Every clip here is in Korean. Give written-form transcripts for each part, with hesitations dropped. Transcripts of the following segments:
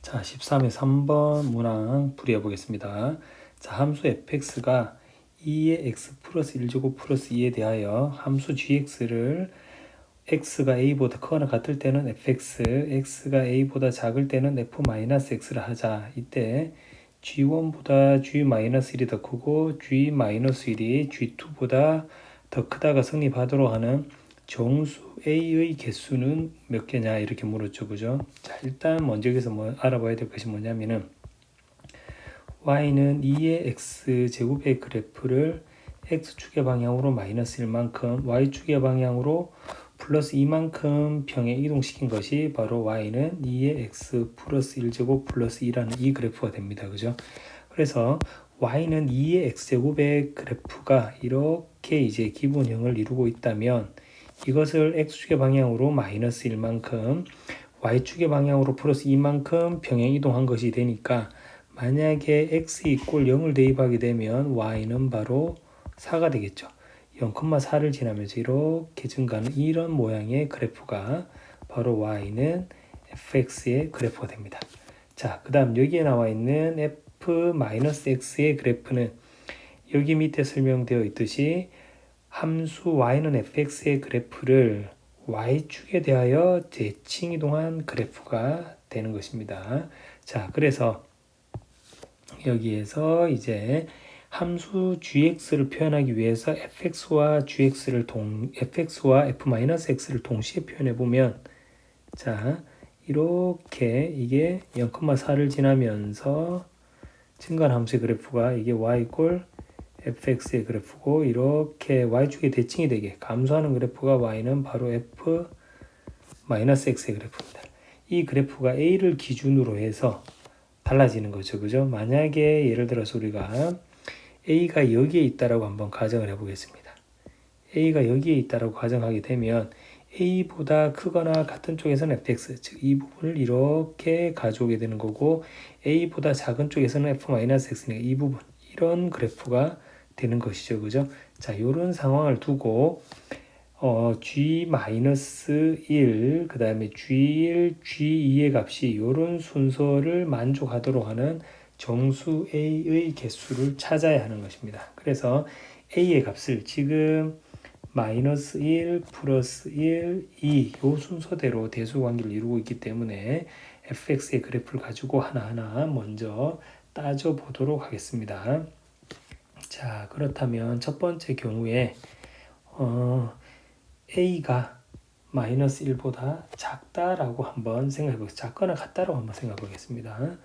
자, 13의 3번 문항 풀이해 보겠습니다. 자, 함수 fx가 2의 x 플러스 1제곱 플러스 2에 대하여 함수 gx를 x가 a보다 크거나 같을 때는 fx, x가 a보다 작을 때는 f-x를 하자. 이때 g1보다 g-1이 더 크고 g-1이 g2보다 더 크다가 성립하도록 하는 정수 a의 개수는 몇 개냐 이렇게 물었죠, 그죠? 자, 일단 먼저 여기서 뭐 알아봐야 될 것이 뭐냐면은 y는 2의 x 제곱의 그래프를 x축의 방향으로 마이너스 1만큼 y축의 방향으로 플러스 2만큼 평에 이동시킨 것이 바로 y는 2의 x 플러스 1제곱 플러스 2라는 이 그래프가 됩니다, 그죠? 그래서 y는 2의 x제곱의 그래프가 이렇게 이제 기본형을 이루고 있다면 이것을 x축의 방향으로 마이너스 1만큼 y축의 방향으로 플러스 2만큼 평행 이동한 것이 되니까 만약에 x 이꼴 0을 대입하게 되면 y는 바로 4가 되겠죠. 0,4를 지나면서 이렇게 증가하는 이런 모양의 그래프가 바로 y는 fx의 그래프가 됩니다. 자, 그 다음 여기에 나와 있는 f-x의 그래프는 여기 밑에 설명되어 있듯이 함수 y는 fx의 그래프를 y축에 대하여 대칭 이동한 그래프가 되는 것입니다. 자, 그래서 여기에서 이제 함수 gx를 표현하기 위해서 fx와 fx와 f-x를 동시에 표현해 보면 자, 이렇게 이게 0,4를 지나면서 증가한 함수의 그래프가 이게 y 꼴 fx의 그래프고 이렇게 y축의 대칭이 되게 감소하는 그래프가 y는 바로 f-x의 그래프입니다. 이 그래프가 a를 기준으로 해서 달라지는 거죠. 그죠? 만약에 예를 들어서 우리가 a가 여기에 있다라고 한번 가정을 해보겠습니다. a가 여기에 있다라고 가정하게 되면 a보다 크거나 같은 쪽에서는 fx, 즉 이 부분을 이렇게 가져오게 되는 거고 a보다 작은 쪽에서는 f-x니까 이 부분, 이런 그래프가 되는 것이죠. 그죠? 자, 이런 상황을 두고 g-1, 그 다음에 g1, g2의 값이 이런 순서를 만족하도록 하는 정수 a의 개수를 찾아야 하는 것입니다. 그래서 a의 값을 지금 마이너스 1, 플러스 1, 2 요 순서대로 대수관계를 이루고 있기 때문에 fx의 그래프를 가지고 하나하나 먼저 따져보도록 하겠습니다. 자, 그렇다면 첫 번째 경우에 a가 마이너스 1보다 작다라고 한번 생각해 보겠습니다. 작거나 같다라고 한번 생각해 보겠습니다.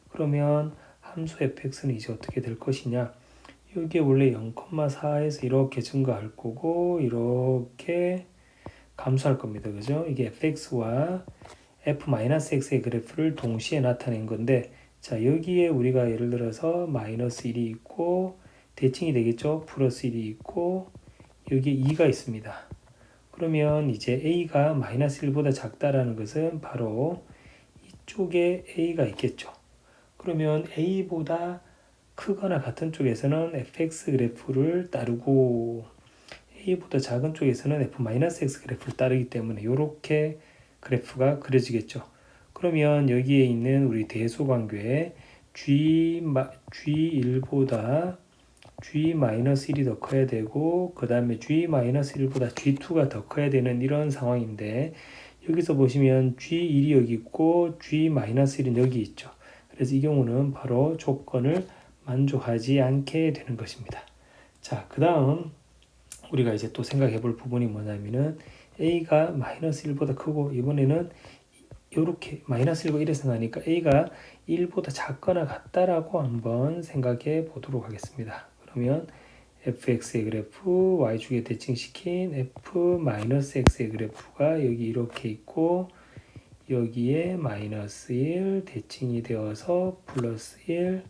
그러면 함수 fx는 이제 어떻게 될 것이냐? 이게 원래 0,4에서 이렇게 증가할 거고 이렇게 감소할 겁니다. 그죠? 이게 fx와 f-x의 그래프를 동시에 나타낸 건데 자, 여기에 우리가 예를 들어서 마이너스 1이 있고 대칭이 되겠죠? 플러스 1이 있고 여기에 2가 있습니다. 그러면 이제 a가 마이너스 1보다 작다라는 것은 바로 이쪽에 a가 있겠죠. 그러면 a보다 크거나 같은 쪽에서는 fx 그래프를 따르고 a보다 작은 쪽에서는 f-x 그래프를 따르기 때문에 이렇게 그래프가 그려지겠죠. 그러면 여기에 있는 우리 대소관계 G1보다 G-1이 더 커야 되고 그 다음에 G-1보다 G2가 더 커야 되는 이런 상황인데 여기서 보시면 G1이 여기 있고 G-1은 여기 있죠. 그래서 이 경우는 바로 조건을 만족하지 않게 되는 것입니다. 자, 그 다음 우리가 이제 또 생각해 볼 부분이 뭐냐면은 A가 마이너스 1보다 크고 이번에는 이렇게 마이너스 1과 1에서 나니까 A가 1보다 작거나 같다라고 한번 생각해 보도록 하겠습니다. 그러면 fx의 그래프, y축에 대칭시킨 f-x의 그래프가 여기 이렇게 있고 여기에 마이너스 1 대칭이 되어서 플러스 1,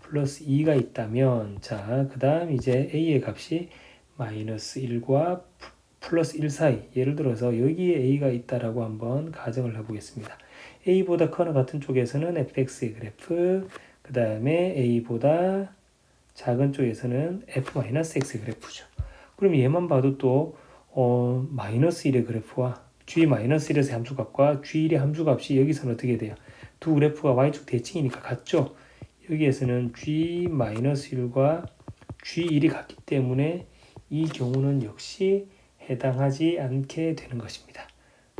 플러스 2가 있다면 자, 그 다음 이제 a의 값이 마이너스 1과 플러스 1 사이, 예를 들어서 여기에 a가 있다라고 한번 가정을 해보겠습니다. a보다 커나 같은 쪽에서는 fx의 그래프, 그 다음에 a보다 작은 쪽에서는 f-x의 그래프죠. 그럼 얘만 봐도 또 마이너스 1의 그래프와 G-1의 함수값과 G1의 함수값이 여기서는 어떻게 돼요? 두 그래프가 y축 대칭이니까 같죠? 여기에서는 G-1과 G1이 같기 때문에 이 경우는 역시 해당하지 않게 되는 것입니다.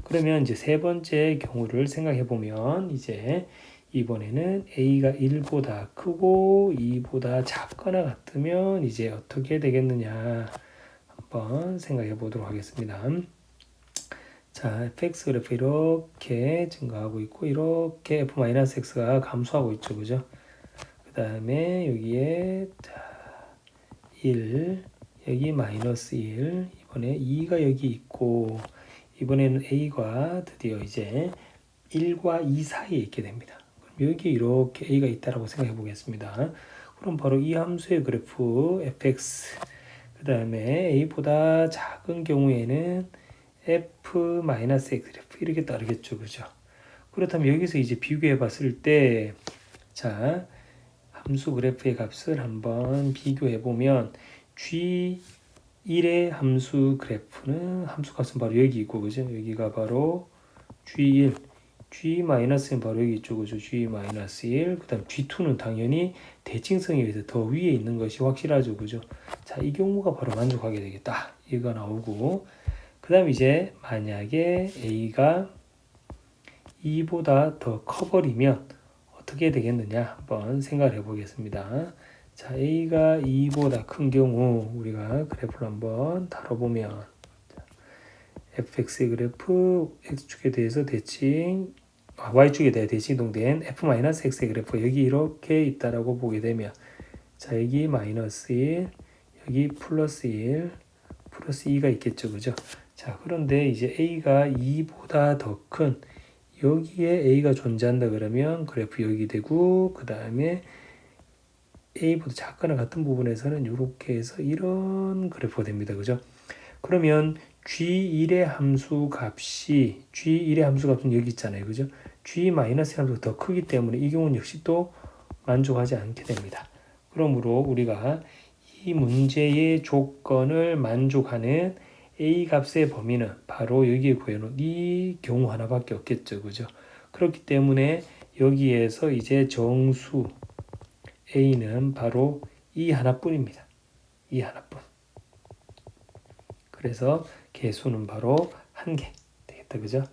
그러면 이제 세 번째 경우를 생각해 보면 이제 이번에는 A가 1보다 크고 2보다 작거나 같으면 이제 어떻게 되겠느냐 한번 생각해 보도록 하겠습니다. 자, fx 그래프 이렇게 증가하고 있고 이렇게 f-x가 감소하고 있죠. 그죠? 그 다음에 여기에 1 여기 마이너스 1 이번에 2가 여기 있고 이번에는 a가 드디어 이제 1과 2 사이에 있게 됩니다. 그럼 여기 이렇게 a가 있다라고 생각해 보겠습니다. 그럼 바로 이 함수의 그래프 fx 그 다음에 a보다 작은 경우에는 f-x 그래프 이렇게 따르겠죠. 그죠? 그렇다면 여기서 이제 비교해 봤을 때 자, 함수 그래프의 값을 한번 비교해 보면 G1의 함수 그래프는 함수 값은 바로 여기 있고 그죠? 여기가 바로 G1 G-는 바로 여기 있죠. 그죠? G-1 그 다음 G2는 당연히 대칭성에 의해서 더 위에 있는 것이 확실하죠. 그죠? 자, 이 경우가 바로 만족하게 되겠다. 이거 나오고 그 다음 이제 만약에 A가 2보다 더 커버리면 어떻게 되겠느냐 한번 생각을 해보겠습니다. 자, A가 2보다 큰 경우 우리가 그래프를 한번 다뤄보면 fx의 그래프 x축에 대해서 대칭 y축에 대해 대칭 이동된 f-x의 그래프 여기 이렇게 있다라고 보게 되면 자, 여기 마이너스 1 여기 플러스 1 플러스 2가 있겠죠. 그죠? 자, 그런데 이제 A가 2보다 더 큰 여기에 A가 존재한다 그러면 그래프 여기 되고 그 다음에 A보다 작거나 같은 부분에서는 이렇게 해서 이런 그래프가 됩니다. 그죠? 그러면 G1의 함수 값이 G1의 함수 값은 여기 있잖아요. 그죠? G-함수가 더 크기 때문에 이 경우는 역시 또 만족하지 않게 됩니다. 그러므로 우리가 이 문제의 조건을 만족하는 A 값의 범위는 바로 여기에 구해놓은 이 경우 하나밖에 없겠죠. 그죠? 그렇기 때문에 여기에서 이제 정수 A는 바로 이 하나뿐입니다. 이 하나뿐. 그래서 개수는 바로 한 개 되겠다. 그죠?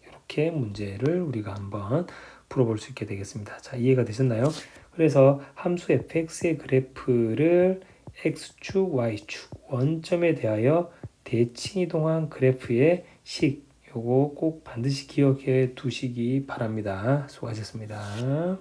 이렇게 문제를 우리가 한번 풀어볼 수 있게 되겠습니다. 자, 이해가 되셨나요? 그래서 함수 fx의 그래프를 x축, y축, 원점에 대하여 대칭 이동한 그래프의 식 요거 꼭 반드시 기억해 두시기 바랍니다. 수고하셨습니다.